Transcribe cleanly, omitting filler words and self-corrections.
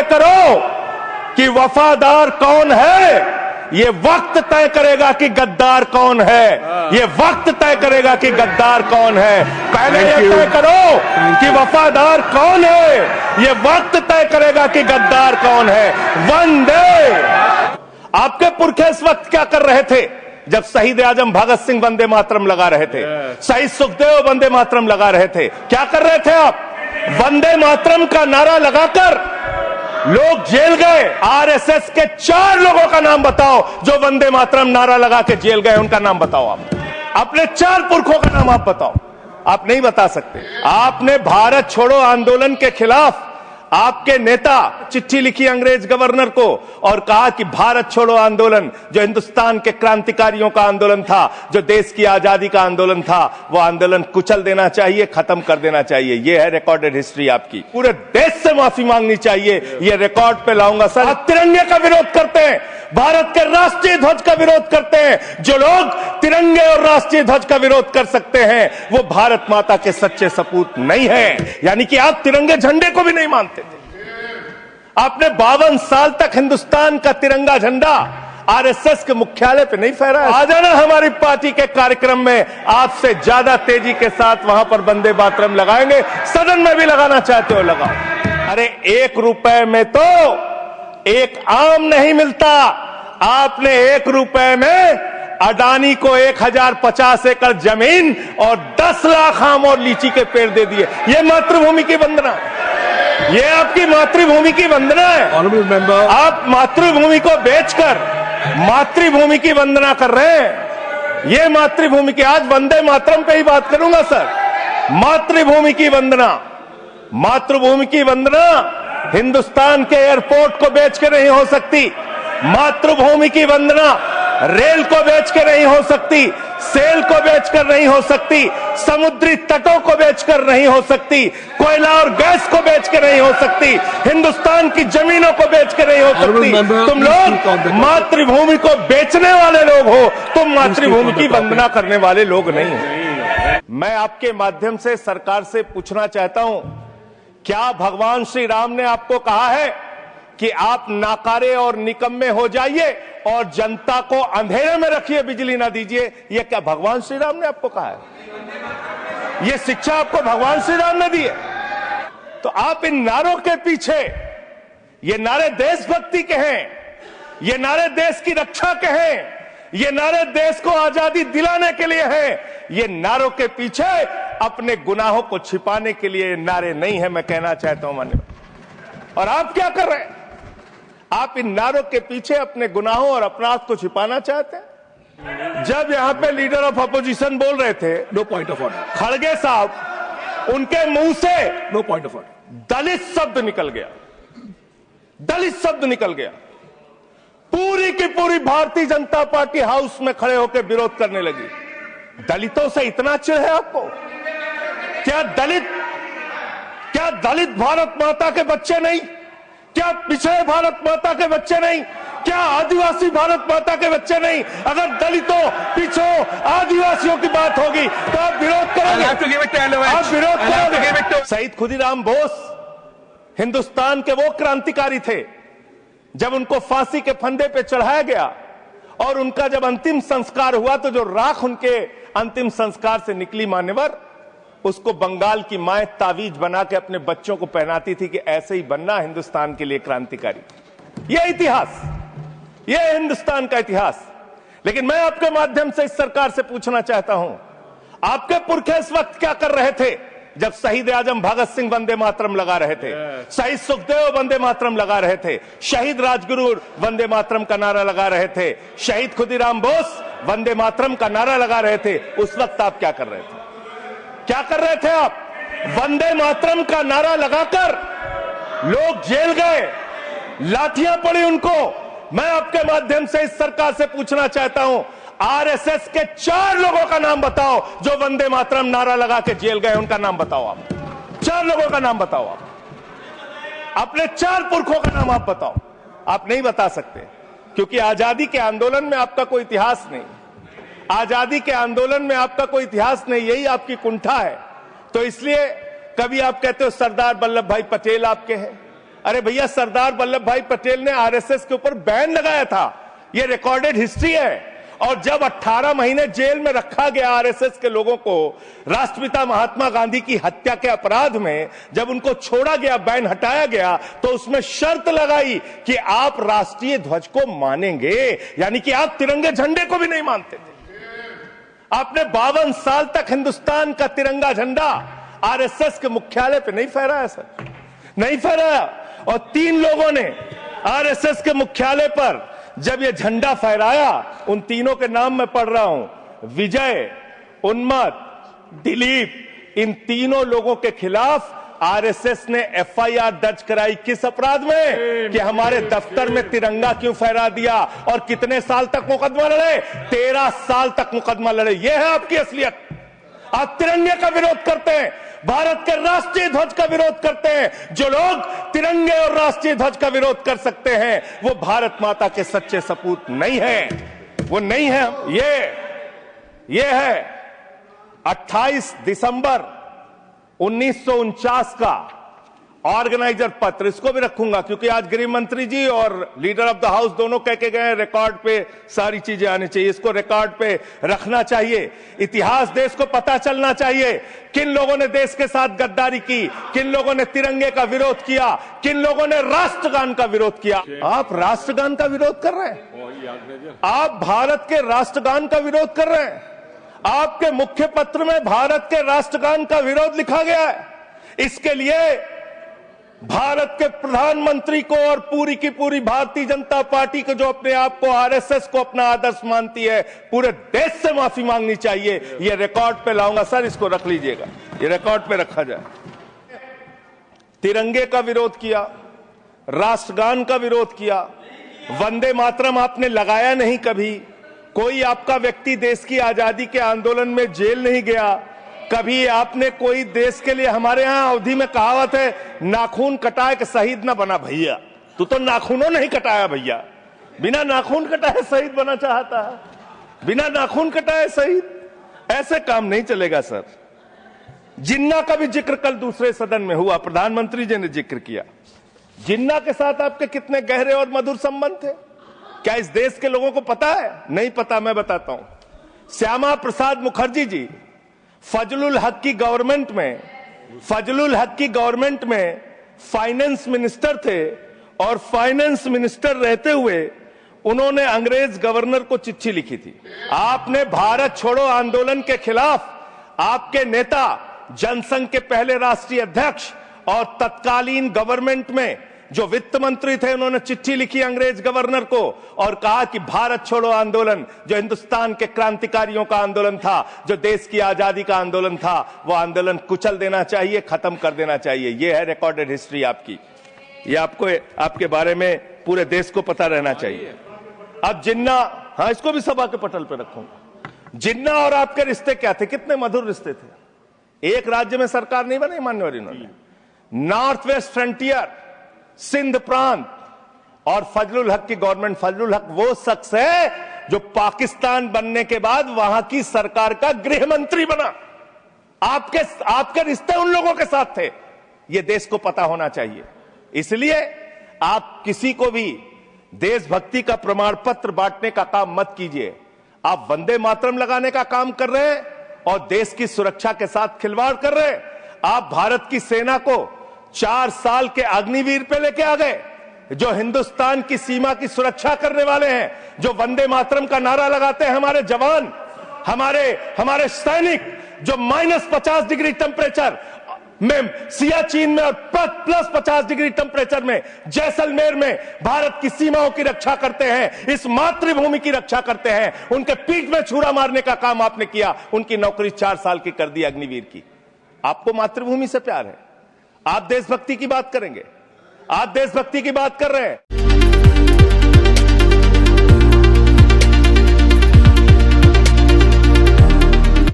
करो कि वफादार कौन है, ये वक्त तय करेगा कि गद्दार कौन है। ये वक्त तय करेगा कि गद्दार कौन है। पहले ये तय करो कि वफादार कौन है, ये वक्त तय करेगा कि गद्दार कौन है। वंदे, आपके पुरखे इस वक्त क्या कर रहे थे जब शहीद आजम भगत सिंह वंदे मातरम लगा रहे थे, शहीद सुखदेव वंदे मातरम लगा रहे थे? क्या कर रहे थे आप? वंदे मातरम का नारा लगाकर लोग जेल गए। आरएसएस के 4 लोगों का नाम बताओ जो वंदे मातरम नारा लगा के जेल गए, उनका नाम बताओ। आप अपने 4 पुरखों का नाम आप बताओ। आप नहीं बता सकते। आपने भारत छोड़ो आंदोलन के खिलाफ आपके नेता चिट्ठी लिखी अंग्रेज गवर्नर को और कहा कि भारत छोड़ो आंदोलन जो हिंदुस्तान के क्रांतिकारियों का आंदोलन था, जो देश की आजादी का आंदोलन था, वो आंदोलन कुचल देना चाहिए, खत्म कर देना चाहिए। ये है रिकॉर्डेड हिस्ट्री आपकी। पूरे देश से माफी मांगनी चाहिए। ये रिकॉर्ड पे लाऊंगा सर। आप तिरंगे का विरोध करते हैं, भारत के राष्ट्रीय ध्वज का विरोध करते हैं। जो लोग तिरंगे और राष्ट्रीय ध्वज का विरोध कर सकते हैं वो भारत माता के सच्चे सपूत नहीं है। यानी कि आप तिरंगे झंडे को भी नहीं मानते थे। आपने 52 साल तक हिंदुस्तान का तिरंगा झंडा आरएसएस के मुख्यालय पे नहीं फहराया। आ जाना हमारी पार्टी के कार्यक्रम में, आपसे ज्यादा तेजी के साथ वहां पर वंदे मातरम लगाएंगे। सदन में भी लगाना चाहते हो लगाओ। अरे 1 रुपए में तो एक आम नहीं मिलता। आपने 1 रुपए में अडानी को 1050 एकड़ जमीन और 10 लाख आम और लीची के पेड़ दे दिए। ये मातृभूमि की वंदना, ये आपकी मातृभूमि की वंदना है। आप मातृभूमि को बेचकर मातृभूमि की वंदना कर रहे हैं। ये मातृभूमि की, आज वंदे मातरम पे ही बात करूंगा सर। मातृभूमि की वंदना, मातृभूमि की वंदना हिंदुस्तान के एयरपोर्ट को बेच के नहीं हो सकती। मातृभूमि की वंदना रेल को बेच के नहीं हो सकती, सेल को बेचकर नहीं हो सकती, समुद्री तटों को बेचकर नहीं हो सकती, कोयला और गैस को बेच के नहीं हो सकती, हिंदुस्तान की जमीनों को बेच के नहीं हो सकती। तुम लोग मातृभूमि को बेचने वाले लोग हो, तुम मातृभूमि की वंदना करने वाले लोग नहीं हो। मैं आपके माध्यम से सरकार से पूछना चाहता हूं, क्या भगवान श्री राम ने आपको कहा है कि आप नाकारे और निकम्मे हो जाइए और जनता को अंधेरे में रखिए, बिजली ना दीजिए? यह क्या भगवान श्री राम ने आपको कहा है? यह शिक्षा आपको भगवान श्री राम ने दी है? तो आप इन नारों के पीछे, ये नारे देशभक्ति के हैं, ये नारे देश की रक्षा के हैं, ये नारे देश को आजादी दिलाने के लिए हैं। ये नारों के पीछे अपने गुनाहों को छिपाने के लिए नारे नहीं है, मैं कहना चाहता हूं माननीय। और आप क्या कर रहे हैं? आप इन नारों के पीछे अपने गुनाहों और अपराध को छिपाना चाहते हैं। जब यहां पे लीडर ऑफ अपोजिशन बोल रहे थे, नो पॉइंट ऑफ ऑर्डर, खड़गे साहब, उनके मुंह से नो पॉइंट ऑफ ऑर्डर, दलित शब्द निकल गया। दलित शब्द निकल गया। पूरी की पूरी भारतीय जनता पार्टी हाउस में खड़े होकर विरोध करने लगी। दलितों से इतना चिढ़ है आपको? क्या दलित भारत माता के बच्चे नहीं? क्या पिछड़े भारत माता के बच्चे नहीं? क्या आदिवासी भारत माता के बच्चे नहीं? अगर दलितों, पिछड़ों, आदिवासियों की बात होगी तो आप विरोध करोगे? आप विरोध करोगे? शहीद खुदीराम बोस हिंदुस्तान के वो क्रांतिकारी थे, जब उनको फांसी के फंदे पे चढ़ाया गया और उनका जब अंतिम संस्कार हुआ तो जो राख उनके अंतिम संस्कार से निकली मान्यवर, उसको बंगाल की माए तावीज बना के अपने बच्चों को पहनाती थी कि ऐसे ही बनना हिंदुस्तान के लिए क्रांतिकारी। यह इतिहास, यह हिंदुस्तान का इतिहास। लेकिन मैं आपके माध्यम से इस सरकार से पूछना चाहता हूं, आपके पुरखे इस वक्त क्या कर रहे थे जब शहीद आजम भगत सिंह वंदे मातरम लगा रहे थे, शहीद सुखदेव वंदे मातरम लगा रहे थे, शहीद राजगुरु वंदे मातरम का नारा लगा रहे थे, शहीद खुदीराम बोस वंदे मातरम का नारा लगा रहे थे? उस वक्त आप क्या कर रहे थे? क्या कर रहे थे आप? वंदे मातरम का नारा लगाकर लोग जेल गए, लाठियां पड़ी उनको। मैं आपके माध्यम से इस सरकार से पूछना चाहता हूं, आरएसएस के 4 लोगों का नाम बताओ जो वंदे मातरम नारा लगा के जेल गए, उनका नाम बताओ। आप 4 लोगों का नाम बताओ। आप अपने 4 पुरखों का नाम आप बताओ। आप नहीं बता सकते क्योंकि आजादी के आंदोलन में आपका कोई इतिहास नहीं। आजादी के आंदोलन में आपका कोई इतिहास नहीं, यही आपकी कुंठा है। तो इसलिए कभी आप कहते हो सरदार वल्लभ भाई पटेल आपके हैं, अरे भैया, सरदार वल्लभ भाई पटेल ने आरएसएस के ऊपर बैन लगाया था, ये रिकॉर्डेड हिस्ट्री है। और जब 18 महीने जेल में रखा गया आरएसएस के लोगों को राष्ट्रपिता महात्मा गांधी की हत्या के अपराध में, जब उनको छोड़ा गया, बैन हटाया गया, तो उसमें शर्त लगाई कि आप राष्ट्रीय ध्वज को मानेंगे, यानी कि आप तिरंगे झंडे को भी नहीं मानते थे। आपने 52 साल तक हिंदुस्तान का तिरंगा झंडा आरएसएस के मुख्यालय पे नहीं फहराया सर, नहीं फहराया। और 3 लोगों ने आरएसएस के मुख्यालय पर जब ये झंडा फहराया, उन तीनों के नाम मैं पढ़ रहा हूं, विजय, उन्मत, दिलीप, इन तीनों लोगों के खिलाफ आरएसएस ने एफआईआर दर्ज कराई। किस अपराध में? कि हमारे दफ्तर में तिरंगा क्यों फहरा दिया। और कितने साल तक मुकदमा लड़े? 13 साल तक मुकदमा लड़े। यह है आपकी असलियत। आप तिरंगे का विरोध करते हैं, भारत के राष्ट्रीय ध्वज का विरोध करते हैं। जो लोग तिरंगे और राष्ट्रीय ध्वज का विरोध कर सकते हैं, वो भारत माता के सच्चे सपूत नहीं है, वो नहीं है। ये है 28 दिसंबर 1949 का ऑर्गेनाइजर पत्र, इसको भी रखूंगा क्योंकि आज गृह मंत्री जी और लीडर ऑफ द हाउस दोनों कह के गए रिकॉर्ड पे सारी चीजें आनी चाहिए, इसको रिकॉर्ड पे रखना चाहिए। इतिहास देश को पता चलना चाहिए, किन लोगों ने देश के साथ गद्दारी की, किन लोगों ने तिरंगे का विरोध किया, किन लोगों ने राष्ट्रगान का विरोध किया। आप राष्ट्रगान का विरोध कर रहे हैं, आप भारत के राष्ट्रगान का विरोध कर रहे हैं। आपके मुख्य पत्र में भारत के राष्ट्रगान का विरोध लिखा गया है। इसके लिए भारत के प्रधानमंत्री को और पूरी की पूरी भारतीय जनता पार्टी को, जो अपने आप को आरएसएस को अपना आदर्श मानती है, पूरे देश से माफी मांगनी चाहिए। ये रिकॉर्ड पे लाऊंगा सर, इसको रख लीजिएगा, ये रिकॉर्ड पे रखा जाए। तिरंगे का विरोध किया, राष्ट्रगान का विरोध किया, वंदे मातरम आपने लगाया नहीं कभी। कोई आपका व्यक्ति देश की आजादी के आंदोलन में जेल नहीं गया कभी। आपने कोई देश के लिए, हमारे यहां अवधि में कहावत है, नाखून कटाए कि शहीद ना बना भैया। तू तो नाखूनों नहीं कटाया भैया, बिना नाखून कटाए शहीद बना चाहता है, बिना नाखून कटाए शहीद। ऐसे काम नहीं चलेगा सर। जिन्ना का भी जिक्र कल दूसरे सदन में हुआ, प्रधानमंत्री जी ने जिक्र किया। जिन्ना के साथ आपके कितने गहरे और मधुर संबंध थे, क्या इस देश के लोगों को पता है? नहीं पता, मैं बताता हूं। श्यामा प्रसाद मुखर्जी जी फजलुल हक की गवर्नमेंट में फाइनेंस मिनिस्टर थे, और फाइनेंस मिनिस्टर रहते हुए उन्होंने अंग्रेज गवर्नर को चिट्ठी लिखी थी। आपने भारत छोड़ो आंदोलन के खिलाफ आपके नेता, जनसंघ के पहले राष्ट्रीय अध्यक्ष और तत्कालीन गवर्नमेंट में जो वित्त मंत्री थे, उन्होंने चिट्ठी लिखी अंग्रेज गवर्नर को और कहा कि भारत छोड़ो आंदोलन, जो हिंदुस्तान के क्रांतिकारियों का आंदोलन था, जो देश की आजादी का आंदोलन था, वो आंदोलन कुचल देना चाहिए, खत्म कर देना चाहिए। यह है रिकॉर्डेड हिस्ट्री आपकी। ये आपको, आपके बारे में पूरे देश को पता रहना चाहिए। अब जिन्ना, हाँ, इसको भी सभा के पटल पर रखूंगा। जिन्ना और आपके रिश्ते क्या थे? कितने मधुर रिश्ते थे। एक राज्य में सरकार नहीं बनाई मान्यवर इन्होंने, नॉर्थ वेस्ट फ्रंटियर, सिंध प्रांत और फजलुल हक की गवर्नमेंट। फजलुल हक वो शख्स है जो पाकिस्तान बनने के बाद वहां की सरकार का गृह मंत्री बना। आपके रिश्ते उन लोगों के साथ थे, ये देश को पता होना चाहिए। इसलिए आप किसी को भी देशभक्ति का प्रमाण पत्र बांटने का काम मत कीजिए। आप वंदे मातरम लगाने का काम कर रहे हैं और देश की सुरक्षा के साथ खिलवाड़ कर रहे हैं। आप भारत की सेना को 4 साल के अग्निवीर पे लेके आ गए, जो हिंदुस्तान की सीमा की सुरक्षा करने वाले हैं, जो वंदे मातरम का नारा लगाते हैं हमारे जवान, हमारे सैनिक, जो -50 डिग्री टेम्परेचर में सियाचिन में और +50 डिग्री टेम्परेचर में जैसलमेर में भारत की सीमाओं की रक्षा करते हैं, इस मातृभूमि की रक्षा करते हैं। उनके पीठ में छुरा मारने का काम आपने किया, उनकी नौकरी 4 साल की कर दी अग्निवीर की। आपको मातृभूमि से प्यार है, आप देशभक्ति की बात करेंगे, आप देशभक्ति की बात कर रहे हैं।